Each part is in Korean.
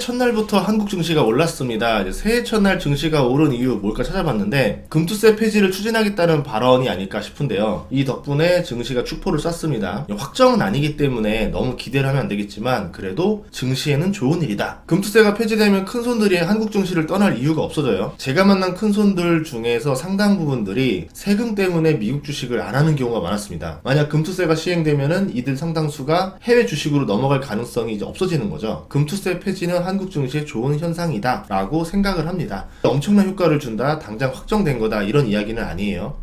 첫날부터 한국 증시가 올랐습니다. 이제 새해 첫날 증시가 오른 이유 뭘까 찾아봤는데 금투세 폐지를 추진하겠다는 발언이 아닐까 싶은데요. 이 덕분에 증시가 축포를 쐈습니다. 확정은 아니기 때문에 너무 기대를 하면 안 되겠지만 그래도 증시에는 좋은 일이다. 금투세가 폐지되면 큰손들이 한국 증시를 떠날 이유가 없어져요. 제가 만난 큰손들 중에서 상당 부분들이 세금 때문에 미국 주식을 안 하는 경우가 많았습니다. 만약 금투세가 시행되면은 이들 상당수가 해외 주식으로 넘어갈 가능성이 이제 없어지는 거죠. 금투세 폐지는 한국 증시에 좋은 현상이다 라고 생각을 합니다. 엄청난 효과를 준다, 당장 확정된 거다 이런 이야기는 아니에요.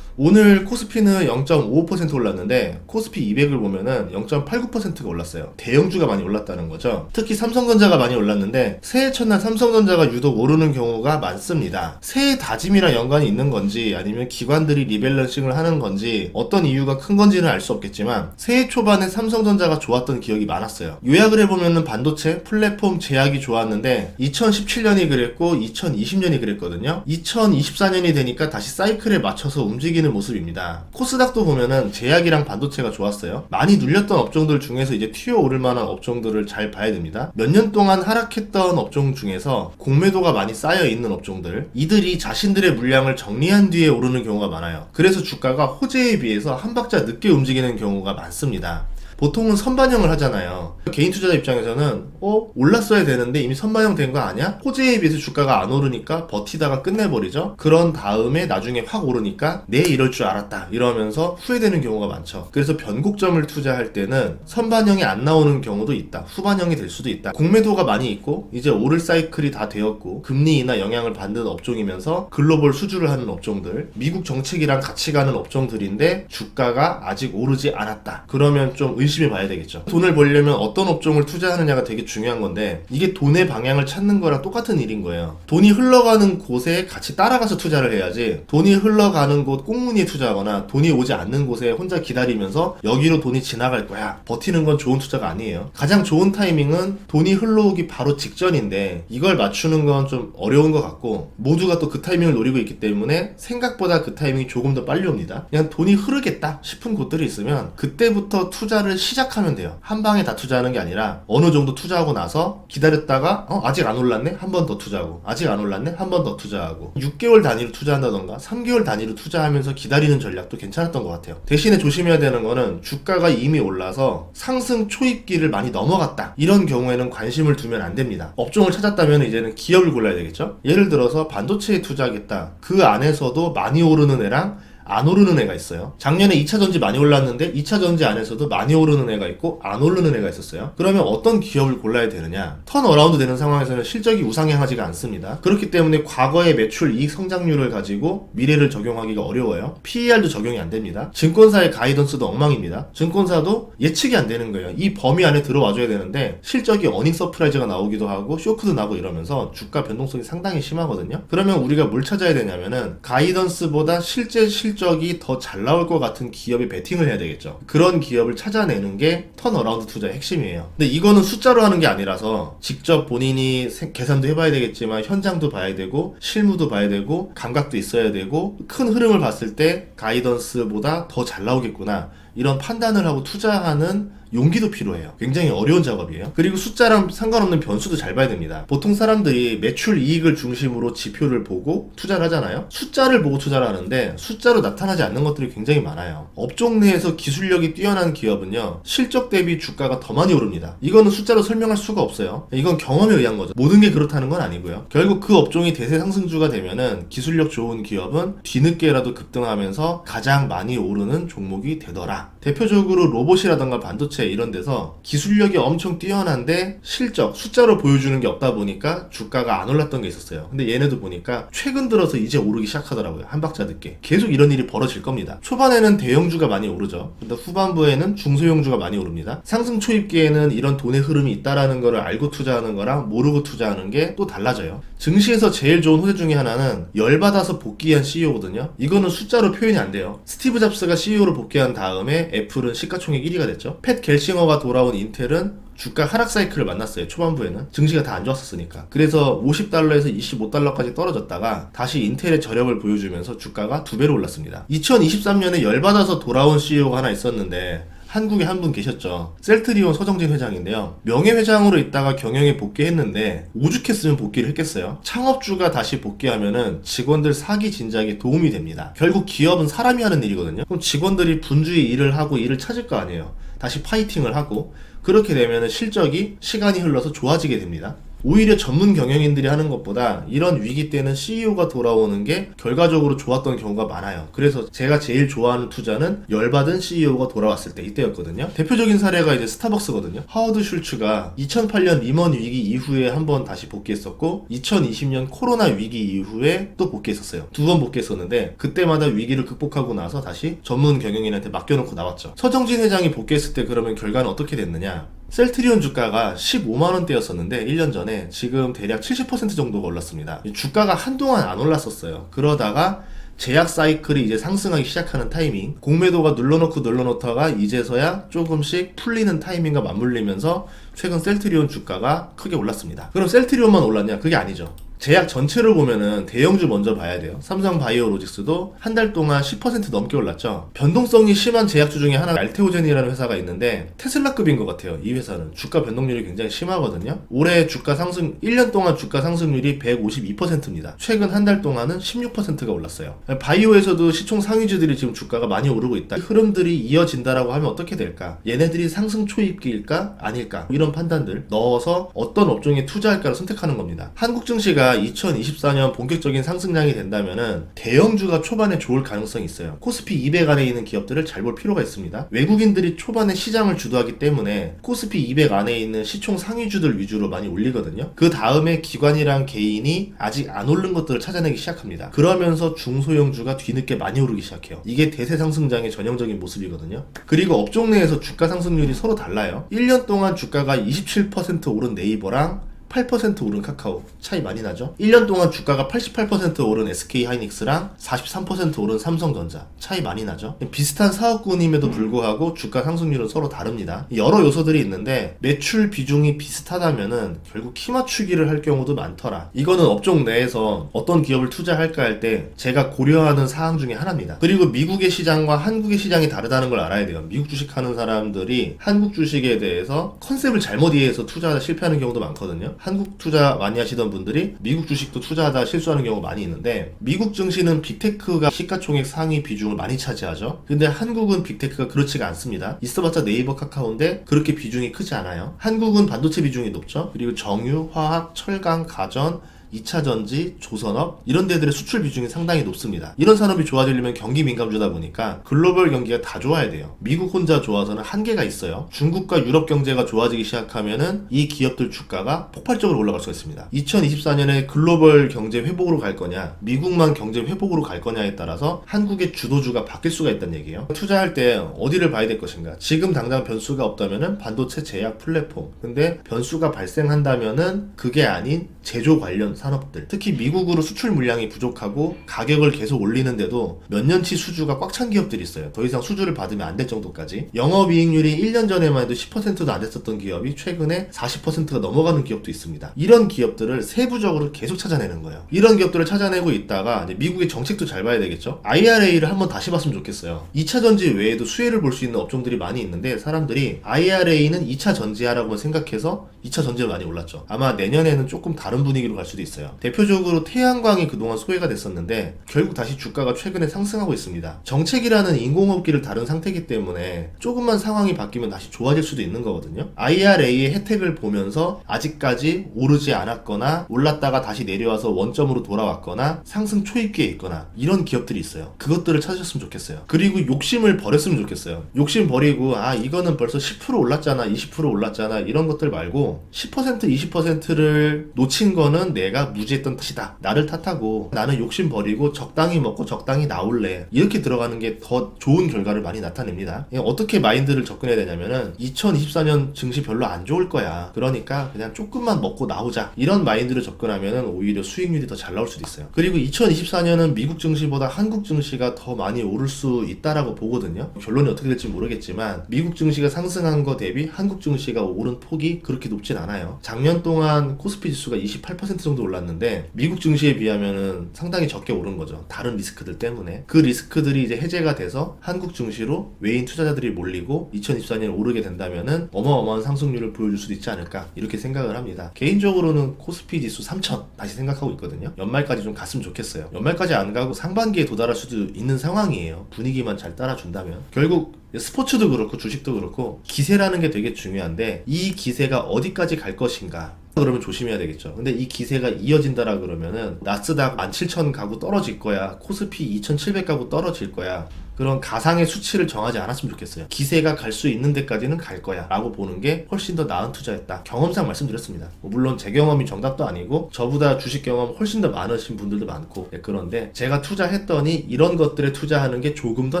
오늘 코스피는 0.55% 올랐는데 코스피 200을 보면은 0.89%가 올랐어요. 대형주가 많이 올랐다는 거죠. 특히 삼성전자가 많이 올랐는데 새해 첫날 삼성전자가 유독 오르는 경우가 많습니다. 새해 다짐이랑 연관이 있는 건지 아니면 기관들이 리밸런싱을 하는 건지 어떤 이유가 큰 건지는 알 수 없겠지만 새해 초반에 삼성전자가 좋았던 기억이 많았어요. 요약을 해보면은 반도체, 플랫폼, 제약이 좋았는데 2017년이 그랬고 2020년이 그랬거든요. 2024년이 되니까 다시 사이클에 맞춰서 움직이는 모습입니다. 코스닥도 보면은 제약이랑 반도체가 좋았어요. 많이 눌렸던 업종들 중에서 이제 튀어오를 만한 업종들을 잘 봐야 됩니다. 몇 년 동안 하락했던 업종 중에서 공매도가 많이 쌓여있는 업종들, 이들이 자신들의 물량을 정리한 뒤에 오르는 경우가 많아요. 그래서 주가가 호재에 비해서 한 박자 늦게 움직이는 경우가 많습니다. 보통은 선반영을 하잖아요. 개인 투자자 입장에서는 올랐어야 되는데 이미 선반영 된 거 아니야? 호재에 비해서 주가가 안 오르니까 버티다가 끝내버리죠. 그런 다음에 나중에 확 오르니까 내 이럴 줄 알았다 이러면서 후회되는 경우가 많죠. 그래서 변곡점을 투자할 때는 선반영이 안 나오는 경우도 있다. 후반영이 될 수도 있다. 공매도가 많이 있고 이제 오를 사이클이 다 되었고 금리 인하 영향을 받는 업종이면서 글로벌 수주를 하는 업종들, 미국 정책이랑 같이 가는 업종들인데 주가가 아직 오르지 않았다. 그러면 좀 의심해 봐야 되겠죠. 돈을 벌려면 어떤 업종을 투자하느냐가 되게 중요한 건데 이게 돈의 방향을 찾는 거랑 똑같은 일인 거예요. 돈이 흘러가는 곳에 같이 따라가서 투자를 해야지 돈이 흘러가는 곳 꽁무니에 투자하거나 돈이 오지 않는 곳에 혼자 기다리면서 여기로 돈이 지나갈 거야 버티는 건 좋은 투자가 아니에요. 가장 좋은 타이밍은 돈이 흘러오기 바로 직전인데 이걸 맞추는 건 좀 어려운 것 같고 모두가 또 그 타이밍을 노리고 있기 때문에 생각보다 그 타이밍이 조금 더 빨리 옵니다. 그냥 돈이 흐르겠다 싶은 곳들이 있으면 그때부터 투자를 시작하면 돼요. 한 방에 다 투자하는 게 아니라 어느 정도 투자하고 나서 기다렸다가 아직 안 올랐네? 한 번 더 투자하고 아직 안 올랐네? 한 번 더 투자하고 6개월 단위로 투자한다던가 3개월 단위로 투자하면서 기다리는 전략도 괜찮았던 것 같아요. 대신에 조심해야 되는 거는 주가가 이미 올라서 상승 초입기를 많이 넘어갔다. 이런 경우에는 관심을 두면 안 됩니다. 업종을 찾았다면 이제는 기업을 골라야 되겠죠? 예를 들어서 반도체에 투자하겠다. 그 안에서도 많이 오르는 애랑 안 오르는 애가 있어요. 작년에 2차전지 많이 올랐는데 2차전지 안에서도 많이 오르는 애가 있고 안 오르는 애가 있었어요. 그러면 어떤 기업을 골라야 되느냐? 턴어라운드 되는 상황에서는 실적이 우상향하지가 않습니다. 그렇기 때문에 과거의 매출 이익 성장률을 가지고 미래를 적용하기가 어려워요. PER도 적용이 안 됩니다. 증권사의 가이던스도 엉망입니다. 증권사도 예측이 안 되는 거예요. 이 범위 안에 들어와줘야 되는데 실적이 어닝 서프라이즈가 나오기도 하고 쇼크도 나고 이러면서 주가 변동성이 상당히 심하거든요. 그러면 우리가 뭘 찾아야 되냐면은 가이던스보다 실제 실적이 더 잘 나올 것 같은 기업에 베팅을 해야 되겠죠. 그런 기업을 찾아내는 게 턴어라운드 투자의 핵심이에요. 근데 이거는 숫자로 하는 게 아니라서 직접 본인이 계산도 해봐야 되겠지만 현장도 봐야 되고 실무도 봐야 되고 감각도 있어야 되고 큰 흐름을 봤을 때 가이던스보다 더 잘 나오겠구나 이런 판단을 하고 투자하는 용기도 필요해요. 굉장히 어려운 작업이에요. 그리고 숫자랑 상관없는 변수도 잘 봐야 됩니다. 보통 사람들이 매출 이익을 중심으로 지표를 보고 투자를 하잖아요. 숫자를 보고 투자를 하는데 숫자로 나타나지 않는 것들이 굉장히 많아요. 업종 내에서 기술력이 뛰어난 기업은요 실적 대비 주가가 더 많이 오릅니다. 이거는 숫자로 설명할 수가 없어요. 이건 경험에 의한 거죠. 모든 게 그렇다는 건 아니고요. 결국 그 업종이 대세 상승주가 되면은 기술력 좋은 기업은 뒤늦게라도 급등하면서 가장 많이 오르는 종목이 되더라. 대표적으로 로봇이라던가 반도체 이런 데서 기술력이 엄청 뛰어난데 실적, 숫자로 보여주는 게 없다 보니까 주가가 안 올랐던 게 있었어요. 근데 얘네도 보니까 최근 들어서 이제 오르기 시작하더라고요. 한 박자 늦게. 계속 이런 일이 벌어질 겁니다. 초반에는 대형주가 많이 오르죠. 근데 후반부에는 중소형주가 많이 오릅니다. 상승 초입기에는 이런 돈의 흐름이 있다라는 거를 알고 투자하는 거랑 모르고 투자하는 게 또 달라져요. 증시에서 제일 좋은 호재 중에 하나는 열받아서 복귀한 CEO거든요. 이거는 숫자로 표현이 안 돼요. 스티브 잡스가 CEO로 복귀한 다음에 애플은 시가총액 1위가 됐죠. 팻 겔싱어가 돌아온 인텔은 주가 하락 사이클을 만났어요. 초반부에는 증시가 다 안 좋았었으니까. 그래서 50달러에서 25달러까지 떨어졌다가 다시 인텔의 저력을 보여주면서 주가가 2배로 올랐습니다. 2023년에 열받아서 돌아온 CEO가 하나 있었는데 한국에 한 분 계셨죠. 셀트리온 서정진 회장인데요. 명예회장으로 있다가 경영에 복귀했는데 오죽했으면 복귀를 했겠어요. 창업주가 다시 복귀하면은 직원들 사기 진작에 도움이 됩니다. 결국 기업은 사람이 하는 일이거든요. 그럼 직원들이 분주히 일을 하고 일을 찾을 거 아니에요. 다시 파이팅을 하고 그렇게 되면은 실적이 시간이 흘러서 좋아지게 됩니다. 오히려 전문 경영인들이 하는 것보다 이런 위기 때는 CEO가 돌아오는 게 결과적으로 좋았던 경우가 많아요. 그래서 제가 제일 좋아하는 투자는 열받은 CEO가 돌아왔을 때 이때였거든요. 대표적인 사례가 이제 스타벅스거든요. 하워드 슐츠가 2008년 리먼 위기 이후에 한번 다시 복귀했었고 2020년 코로나 위기 이후에 또 복귀했었어요. 2번 복귀했었는데 그때마다 위기를 극복하고 나서 다시 전문 경영인한테 맡겨놓고 나왔죠. 서정진 회장이 복귀했을 때 그러면 결과는 어떻게 됐느냐? 셀트리온 주가가 15만원대였었는데 1년 전에 지금 대략 70% 정도가 올랐습니다. 주가가 한동안 안 올랐었어요. 그러다가 제약 사이클이 이제 상승하기 시작하는 타이밍, 공매도가 눌러놓다가 이제서야 조금씩 풀리는 타이밍과 맞물리면서 최근 셀트리온 주가가 크게 올랐습니다. 그럼 셀트리온만 올랐냐? 그게 아니죠. 제약 전체를 보면은 대형주 먼저 봐야 돼요. 삼성바이오로직스도 한 달 동안 10% 넘게 올랐죠. 변동성이 심한 제약주 중에 하나가 알테오젠이라는 회사가 있는데 테슬라급인 것 같아요. 이 회사는 주가 변동률이 굉장히 심하거든요. 올해 주가 상승 1년 동안 주가 상승률이 152%입니다. 최근 한 달 동안은 16%가 올랐어요. 바이오에서도 시총 상위주들이 지금 주가가 많이 오르고 있다. 이 흐름들이 이어진다라고 하면 어떻게 될까? 얘네들이 상승 초입기일까? 아닐까? 이런 판단들 넣어서 어떤 업종에 투자할까를 선택하는 겁니다. 한국 증시가 2024년 본격적인 상승량이 된다면은 대형주가 초반에 좋을 가능성이 있어요. 코스피 200 안에 있는 기업들을 잘 볼 필요가 있습니다. 외국인들이 초반에 시장을 주도하기 때문에 코스피 200 안에 있는 시총 상위주들 위주로 많이 올리거든요. 그 다음에 기관이랑 개인이 아직 안 오른 것들을 찾아내기 시작합니다. 그러면서 중소형주가 뒤늦게 많이 오르기 시작해요. 이게 대세 상승장의 전형적인 모습이거든요. 그리고 업종 내에서 주가 상승률이 서로 달라요. 1년 동안 주가가 27% 오른 네이버랑 8% 오른 카카오 차이 많이 나죠. 1년 동안 주가가 88% 오른 SK하이닉스랑 43% 오른 삼성전자 차이 많이 나죠. 비슷한 사업군임에도 불구하고 주가 상승률은 서로 다릅니다. 여러 요소들이 있는데 매출 비중이 비슷하다면은 결국 키 맞추기를 할 경우도 많더라. 이거는 업종 내에서 어떤 기업을 투자할까 할 때 제가 고려하는 사항 중에 하나입니다. 그리고 미국의 시장과 한국의 시장이 다르다는 걸 알아야 돼요. 미국 주식하는 사람들이 한국 주식에 대해서 컨셉을 잘못 이해해서 투자하다 실패하는 경우도 많거든요. 한국 투자 많이 하시던 분들이 미국 주식도 투자하다 실수하는 경우가 많이 있는데 미국 증시는 빅테크가 시가총액 상위 비중을 많이 차지하죠. 근데 한국은 빅테크가 그렇지가 않습니다. 있어봤자 네이버, 카카오인데 그렇게 비중이 크지 않아요. 한국은 반도체 비중이 높죠. 그리고 정유, 화학, 철강, 가전, 2차전지, 조선업 이런 데들의 수출 비중이 상당히 높습니다. 이런 산업이 좋아지려면 경기 민감주다 보니까 글로벌 경기가 다 좋아야 돼요. 미국 혼자 좋아서는 한계가 있어요. 중국과 유럽 경제가 좋아지기 시작하면은 이 기업들 주가가 폭발적으로 올라갈 수가 있습니다. 2024년에 글로벌 경제 회복으로 갈 거냐, 미국만 경제 회복으로 갈 거냐에 따라서 한국의 주도주가 바뀔 수가 있다는 얘기예요. 투자할 때 어디를 봐야 될 것인가? 지금 당장 변수가 없다면은 반도체 제약 플랫폼. 근데 변수가 발생한다면은 그게 아닌 제조 관련 산업들, 특히 미국으로 수출 물량이 부족하고 가격을 계속 올리는데도 몇 년치 수주가 꽉 찬 기업들이 있어요. 더 이상 수주를 받으면 안 될 정도까지. 영업이익률이 1년 전에만 해도 10%도 안 됐었던 기업이 최근에 40%가 넘어가는 기업도 있습니다. 이런 기업들을 세부적으로 계속 찾아내는 거예요. 이런 기업들을 찾아내고 있다가 이제 미국의 정책도 잘 봐야 되겠죠. IRA를 한번 다시 봤으면 좋겠어요. 2차 전지 외에도 수혜를 볼 수 있는 업종들이 많이 있는데 사람들이 IRA는 2차 전지하라고만 생각해서 2차 전지가 많이 올랐죠. 아마 내년에는 조금 다른 분위기로 갈 수도 있어요. 대표적으로 태양광이 그동안 소외가 됐었는데 결국 다시 주가가 최근에 상승하고 있습니다. 정책이라는 인공호흡기를 다룬 상태이기 때문에 조금만 상황이 바뀌면 다시 좋아질 수도 있는 거거든요. IRA의 혜택을 보면서 아직까지 오르지 않았거나 올랐다가 다시 내려와서 원점으로 돌아왔거나 상승 초입기에 있거나 이런 기업들이 있어요. 그것들을 찾으셨으면 좋겠어요. 그리고 욕심을 버렸으면 좋겠어요. 욕심 버리고 이거는 벌써 10% 올랐잖아, 20% 올랐잖아 이런 것들 말고 10% 20%를 놓친 거는 내가 무지했던 탓이다. 나를 탓하고 나는 욕심 버리고 적당히 먹고 적당히 나올래. 이렇게 들어가는 게 더 좋은 결과를 많이 나타냅니다. 어떻게 마인드를 접근해야 되냐면은 2024년 증시 별로 안 좋을 거야. 그러니까 그냥 조금만 먹고 나오자. 이런 마인드를 접근하면은 오히려 수익률이 더 잘 나올 수도 있어요. 그리고 2024년은 미국 증시보다 한국 증시가 더 많이 오를 수 있다라고 보거든요. 결론이 어떻게 될지 모르겠지만 미국 증시가 상승한 거 대비 한국 증시가 오른 폭이 그렇게 높진 않아요. 작년 동안 코스피 지수가 28% 정도 올랐는데 미국 증시에 비하면은 상당히 적게 오른 거죠. 다른 리스크들 때문에. 그 리스크들이 이제 해제가 돼서 한국 증시로 외인 투자자들이 몰리고 2024년에 오르게 된다면은 어마어마한 상승률을 보여줄 수도 있지 않을까 이렇게 생각을 합니다. 개인적으로는 코스피 지수 3000 다시 생각하고 있거든요. 연말까지 좀 갔으면 좋겠어요. 연말까지 안 가고 상반기에 도달할 수도 있는 상황이에요. 분위기만 잘 따라준다면. 결국 스포츠도 그렇고 주식도 그렇고 기세라는 게 되게 중요한데 이 기세가 어디까지 갈 것인가 그러면 조심해야 되겠죠. 근데 이 기세가 이어진다라 그러면은 나스닥 17,000 가고 떨어질 거야, 코스피 2,700 가고 떨어질 거야, 그런 가상의 수치를 정하지 않았으면 좋겠어요. 기세가 갈 수 있는 데까지는 갈 거야 라고 보는 게 훨씬 더 나은 투자였다. 경험상 말씀드렸습니다. 물론 제 경험이 정답도 아니고 저보다 주식 경험 훨씬 더 많으신 분들도 많고, 그런데 제가 투자했더니 이런 것들에 투자하는 게 조금 더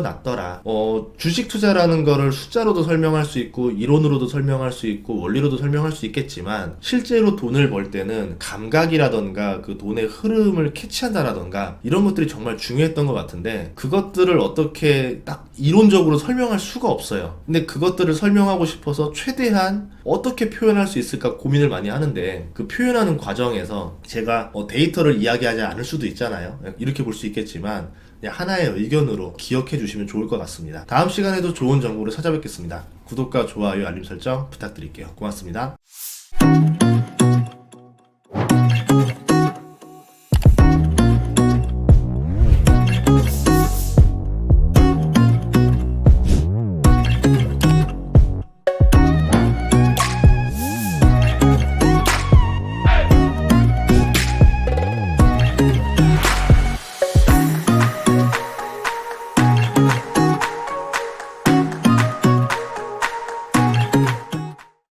낫더라. 주식 투자라는 거를 숫자로도 설명할 수 있고 이론으로도 설명할 수 있고 원리로도 설명할 수 있겠지만 실제로 돈을 벌 때는 감각이라던가 그 돈의 흐름을 캐치한다라던가 이런 것들이 정말 중요했던 것 같은데 그것들을 어떻게 딱 이론적으로 설명할 수가 없어요. 근데 그것들을 설명하고 싶어서 최대한 어떻게 표현할 수 있을까 고민을 많이 하는데 그 표현하는 과정에서 제가 데이터를 이야기하지 않을 수도 있잖아요. 이렇게 볼 수 있겠지만 그냥 하나의 의견으로 기억해 주시면 좋을 것 같습니다. 다음 시간에도 좋은 정보를 찾아뵙겠습니다. 구독과 좋아요, 알림 설정 부탁드릴게요. 고맙습니다.